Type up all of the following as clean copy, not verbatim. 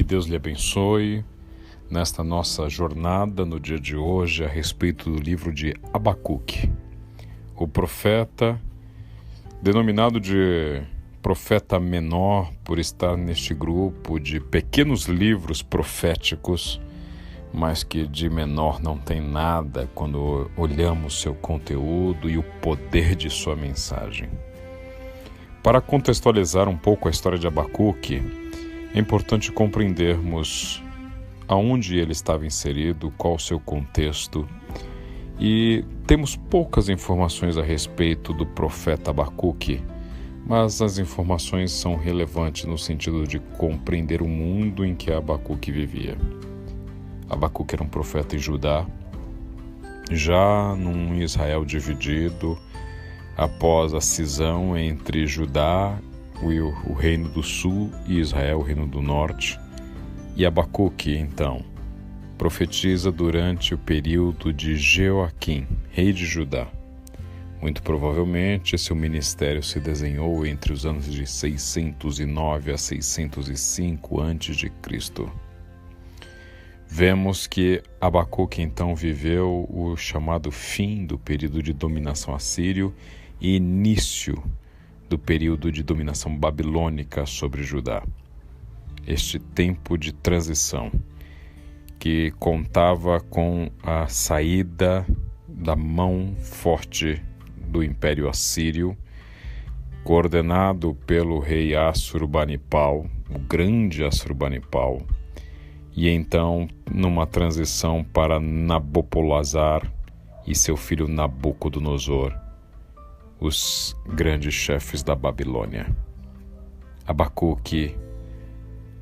Deus lhe abençoe nesta nossa jornada no dia de hoje a respeito do livro de Abacuque. O profeta, denominado de profeta menor por estar neste grupo de pequenos livros proféticos, mas que de menor não tem nada quando olhamos seu conteúdo e o poder de sua mensagem. Para contextualizar um pouco a história de Abacuque, é importante compreendermos aonde ele estava inserido, qual o seu contexto, e temos poucas informações a respeito do profeta Abacuque, mas as informações são relevantes no sentido de compreender o mundo em que Abacuque vivia. Abacuque era um profeta em Judá, já num Israel dividido, após a cisão entre Judá, o reino do sul, e Israel, o reino do norte. E Abacuque, então, profetiza durante o período de Jeoaquim, rei de Judá. Muito provavelmente, seu ministério se desenhou entre os anos de 609 a 605 a.C. Vemos que Abacuque, então, viveu o chamado fim do período de dominação assírio e início do período de dominação babilônica sobre Judá. Este tempo de transição, que contava com a saída da mão forte do Império Assírio, coordenado pelo rei Assurbanipal, o grande Assurbanipal, e então numa transição para Nabopolassar e seu filho Nabucodonosor, os grandes chefes da Babilônia. Abacuque,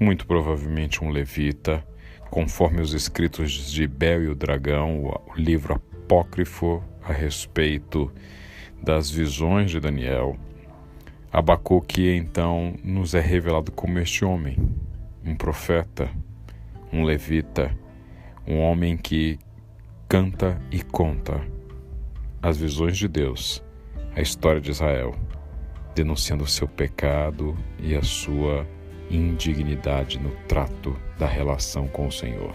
muito provavelmente um levita, conforme os escritos de Bel e o Dragão, o livro apócrifo a respeito das visões de Daniel. Abacuque, então, nos é revelado como este homem, um profeta, um levita, um homem que canta e conta as visões de Deus, a história de Israel, denunciando o seu pecado e a sua indignidade no trato da relação com o Senhor.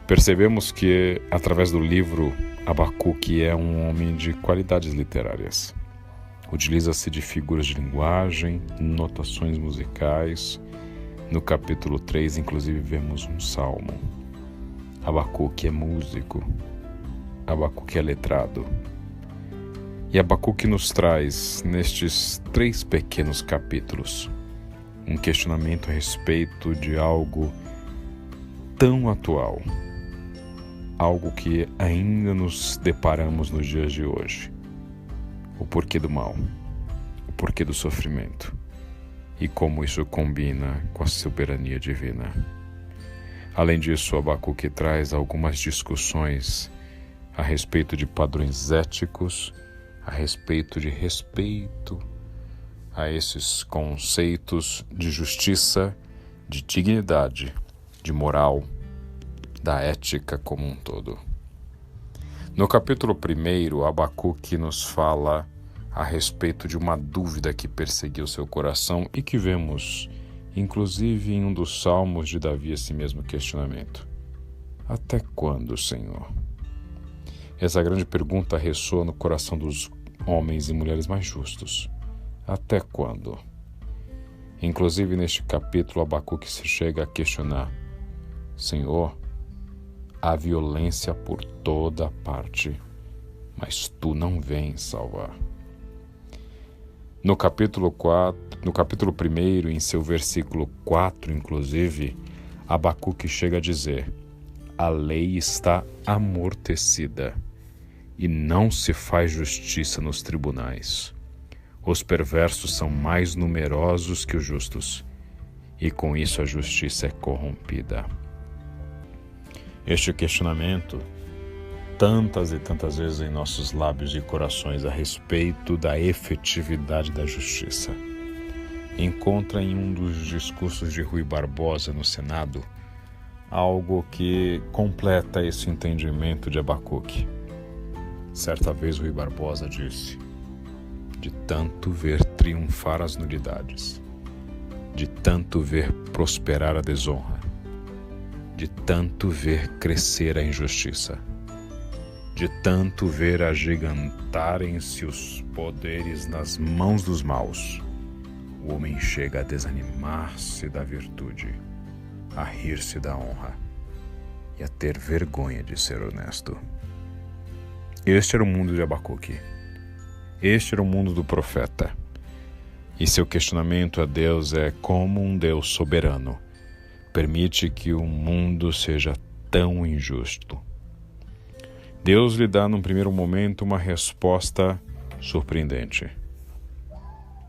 Percebemos que, através do livro, Abacuque é um homem de qualidades literárias. Utiliza-se de figuras de linguagem, notações musicais. No capítulo 3, inclusive, vemos um salmo. Abacuque é músico. Abacuque é letrado. E Abacuque nos traz, nestes 3 pequenos capítulos, um questionamento a respeito de algo tão atual, algo que ainda nos deparamos nos dias de hoje: o porquê do mal, o porquê do sofrimento e como isso combina com a soberania divina. Além disso, Abacuque traz algumas discussões a respeito de padrões éticos, a respeito de respeito a esses conceitos de justiça, de dignidade, de moral, da ética como um todo. No capítulo 1, Abacuque nos fala a respeito de uma dúvida que perseguiu seu coração e que vemos, inclusive, em um dos salmos de Davi, esse mesmo questionamento: até quando, Senhor? Essa grande pergunta ressoa no coração dos homens e mulheres mais justos. Até quando? Inclusive, neste capítulo, Abacuque se chega a questionar: Senhor, há violência por toda parte, mas Tu não vens salvar. No capítulo 1, em seu versículo 4, inclusive, Abacuque chega a dizer: a lei está amortecida e não se faz justiça nos tribunais. Os perversos são mais numerosos que os justos, e com isso a justiça é corrompida. Este questionamento, tantas e tantas vezes em nossos lábios e corações a respeito da efetividade da justiça, encontra em um dos discursos de Rui Barbosa no Senado algo que completa esse entendimento de Abacuque. Certa vez Rui Barbosa disse: de tanto ver triunfar as nulidades, de tanto ver prosperar a desonra, de tanto ver crescer a injustiça, de tanto ver agigantarem-se os poderes nas mãos dos maus. O homem chega a desanimar-se da virtude, a rir-se da honra e a ter vergonha de ser honesto. Este era o mundo de Abacuque. Este era o mundo do profeta. E seu questionamento a Deus é como um Deus soberano permite que o mundo seja tão injusto. Deus lhe dá num primeiro momento uma resposta surpreendente.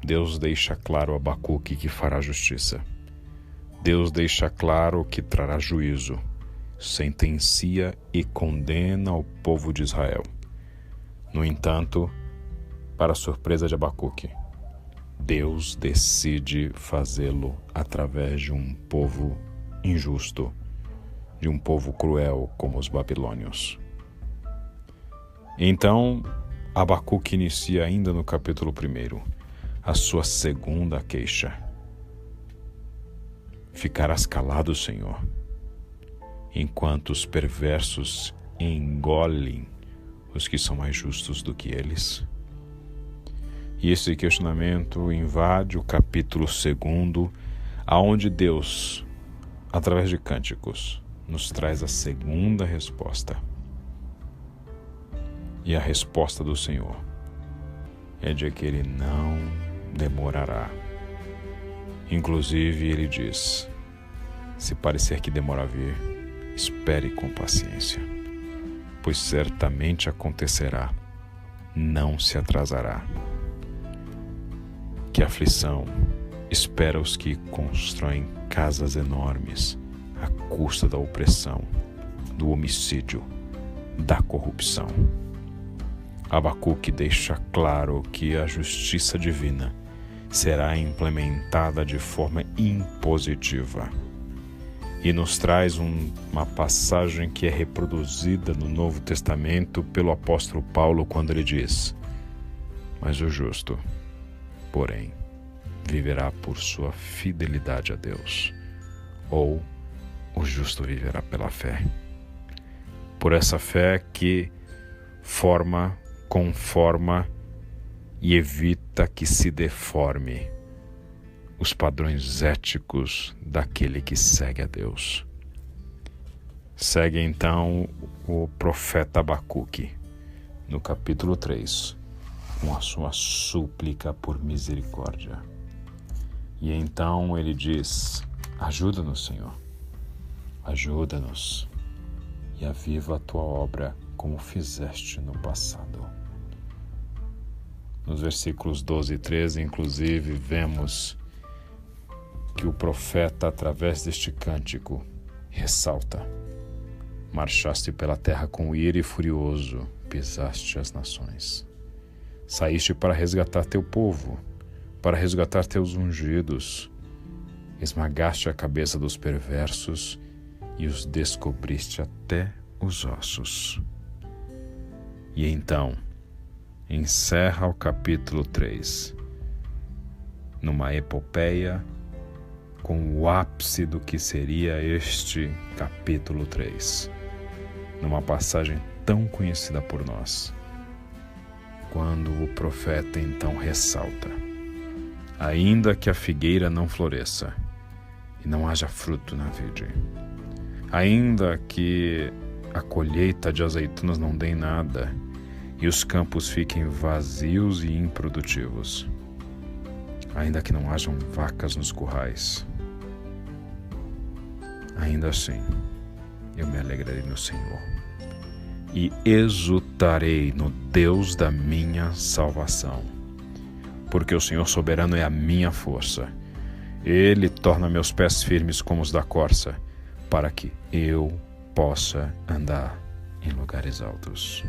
Deus deixa claro a Abacuque que fará justiça. Deus deixa claro que trará juízo, sentencia e condena o povo de Israel. No entanto, para a surpresa de Abacuque, Deus decide fazê-lo através de um povo injusto, de um povo cruel como os babilônios. Então, Abacuque inicia ainda no capítulo 1 a sua segunda queixa. Ficarás calado, Senhor, enquanto os perversos engolem os que são mais justos do que eles? E esse questionamento invade o capítulo 2, aonde Deus, através de cânticos, nos traz a segunda resposta. E a resposta do Senhor é de que Ele não demorará. Inclusive, Ele diz: se parecer que demora a vir, espere com paciência, pois certamente acontecerá, não se atrasará. Que aflição espera os que constroem casas enormes à custa da opressão, do homicídio, da corrupção. Abacuque deixa claro que a justiça divina será implementada de forma impositiva e nos traz uma passagem que é reproduzida no Novo Testamento pelo apóstolo Paulo quando ele diz: mas o justo, porém, viverá por sua fidelidade a Deus, ou o justo viverá pela fé. Por essa fé que forma, conforma e evita que se deforme os padrões éticos daquele que segue a Deus. Segue então o profeta Abacuque, no capítulo 3, com a sua súplica por misericórdia. E então ele diz: ajuda-nos, Senhor, ajuda-nos e aviva a tua obra como fizeste no passado. Nos versículos 12 e 13, inclusive, vemos que o profeta, através deste cântico, ressalta: marchaste pela terra com ira e furioso, pisaste as nações. Saíste para resgatar teu povo, para resgatar teus ungidos. Esmagaste a cabeça dos perversos e os descobriste até os ossos. E então, encerra o capítulo 3, numa epopeia com o ápice do que seria este capítulo 3, numa passagem tão conhecida por nós, quando o profeta então ressalta: ainda que a figueira não floresça e não haja fruto na vide, ainda que a colheita de azeitonas não dê nada e os campos fiquem vazios e improdutivos, ainda que não hajam vacas nos currais, ainda assim eu me alegrarei no Senhor e exultarei no Deus da minha salvação, porque o Senhor soberano é a minha força. Ele torna meus pés firmes como os da corça, para que eu possa andar em lugares altos.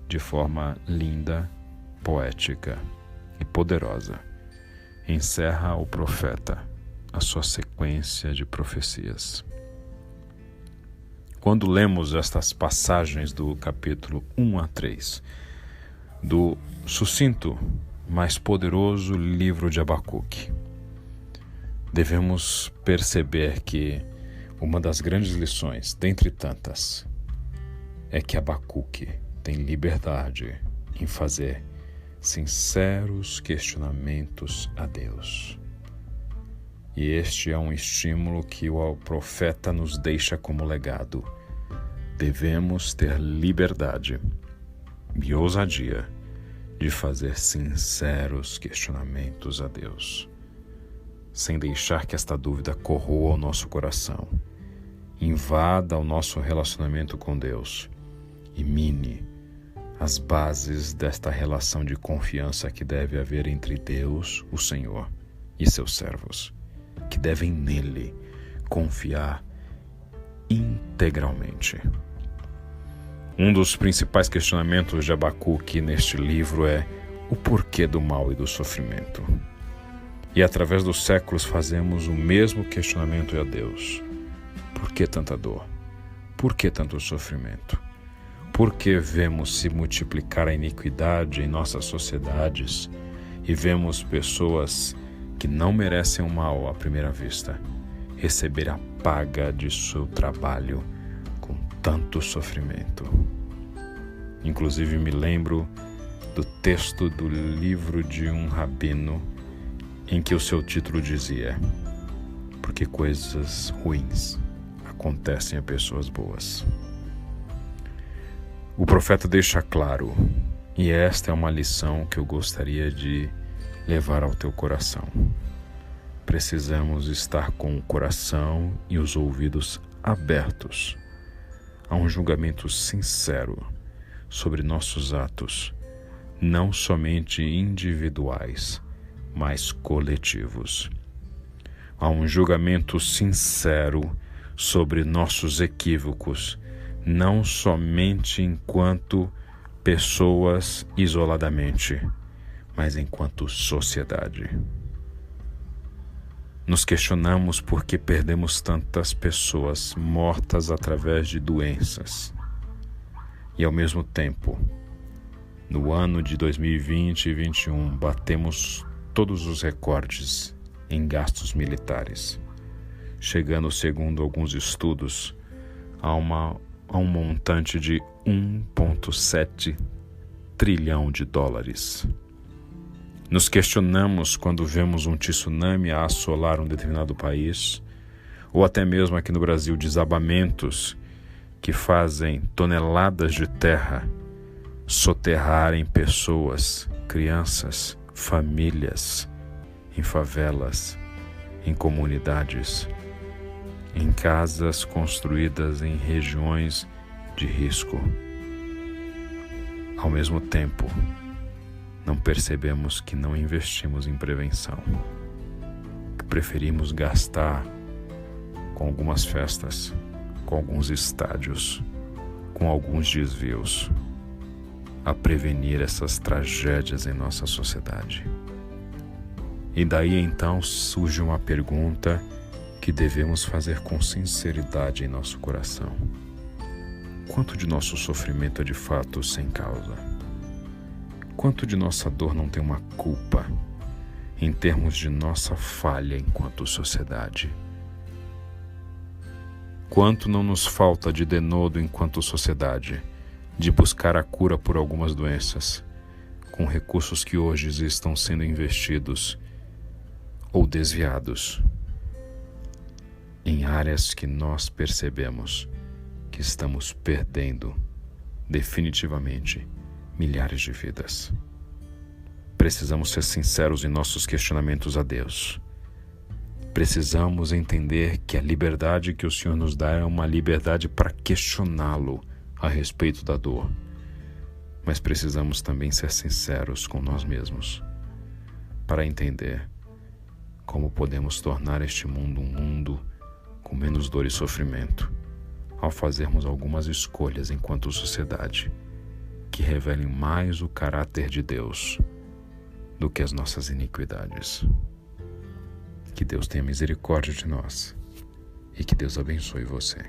De forma linda, poética e poderosa, encerra o profeta a sua sequência de profecias. Quando lemos estas passagens do capítulo 1 a 3, do sucinto, mas poderoso livro de Abacuque. Devemos perceber que uma das grandes lições, dentre tantas, é que Abacuque tem liberdade em fazer sinceros questionamentos a Deus. E este é um estímulo que o profeta nos deixa como legado. Devemos ter liberdade e ousadia de fazer sinceros questionamentos a Deus, sem deixar que esta dúvida corroa o nosso coração, invada o nosso relacionamento com Deus e mine as bases desta relação de confiança que deve haver entre Deus, o Senhor, e seus servos, que devem nele confiar integralmente. Um dos principais questionamentos de Abacuque neste livro é o porquê do mal e do sofrimento. E através dos séculos fazemos o mesmo questionamento a Deus. Por que tanta dor? Por que tanto sofrimento? Por que vemos se multiplicar a iniquidade em nossas sociedades e vemos pessoas que não merecem o mal à primeira vista receber a paga de seu trabalho com tanto sofrimento? Inclusive me lembro do texto do livro de um rabino em que o seu título dizia: porque coisas ruins acontecem a pessoas boas. O profeta deixa claro, e esta é uma lição que eu gostaria de levar ao teu coração. Precisamos estar com o coração e os ouvidos abertos a um julgamento sincero sobre nossos atos, não somente individuais, mas coletivos. A um julgamento sincero sobre nossos equívocos, não somente enquanto pessoas isoladamente, mas enquanto sociedade. Nos questionamos por que perdemos tantas pessoas mortas através de doenças. E ao mesmo tempo, no ano de 2020 e 2021, batemos todos os recordes em gastos militares, chegando, segundo alguns estudos, a um montante de 1,7 trilhão de dólares. Nos questionamos quando vemos um tsunami a assolar um determinado país, ou até mesmo aqui no Brasil, desabamentos que fazem toneladas de terra soterrarem pessoas, crianças, famílias, em favelas, em comunidades, em casas construídas em regiões de risco. Ao mesmo tempo, não percebemos que não investimos em prevenção, que preferimos gastar com algumas festas, com alguns estádios, com alguns desvios, a prevenir essas tragédias em nossa sociedade. E daí então surge uma pergunta que devemos fazer com sinceridade em nosso coração: quanto de nosso sofrimento é de fato sem causa? Quanto de nossa dor não tem uma culpa em termos de nossa falha enquanto sociedade? Quanto não nos falta de denodo enquanto sociedade de buscar a cura por algumas doenças, com recursos que hoje estão sendo investidos ou desviados em áreas que nós percebemos que estamos perdendo definitivamente milhares de vidas. Precisamos ser sinceros em nossos questionamentos a Deus. Precisamos entender que a liberdade que o Senhor nos dá é uma liberdade para questioná-lo a respeito da dor. Mas precisamos também ser sinceros com nós mesmos para entender como podemos tornar este mundo um mundo com menos dor e sofrimento, ao fazermos algumas escolhas enquanto sociedade que revelem mais o caráter de Deus do que as nossas iniquidades. Que Deus tenha misericórdia de nós e que Deus abençoe você.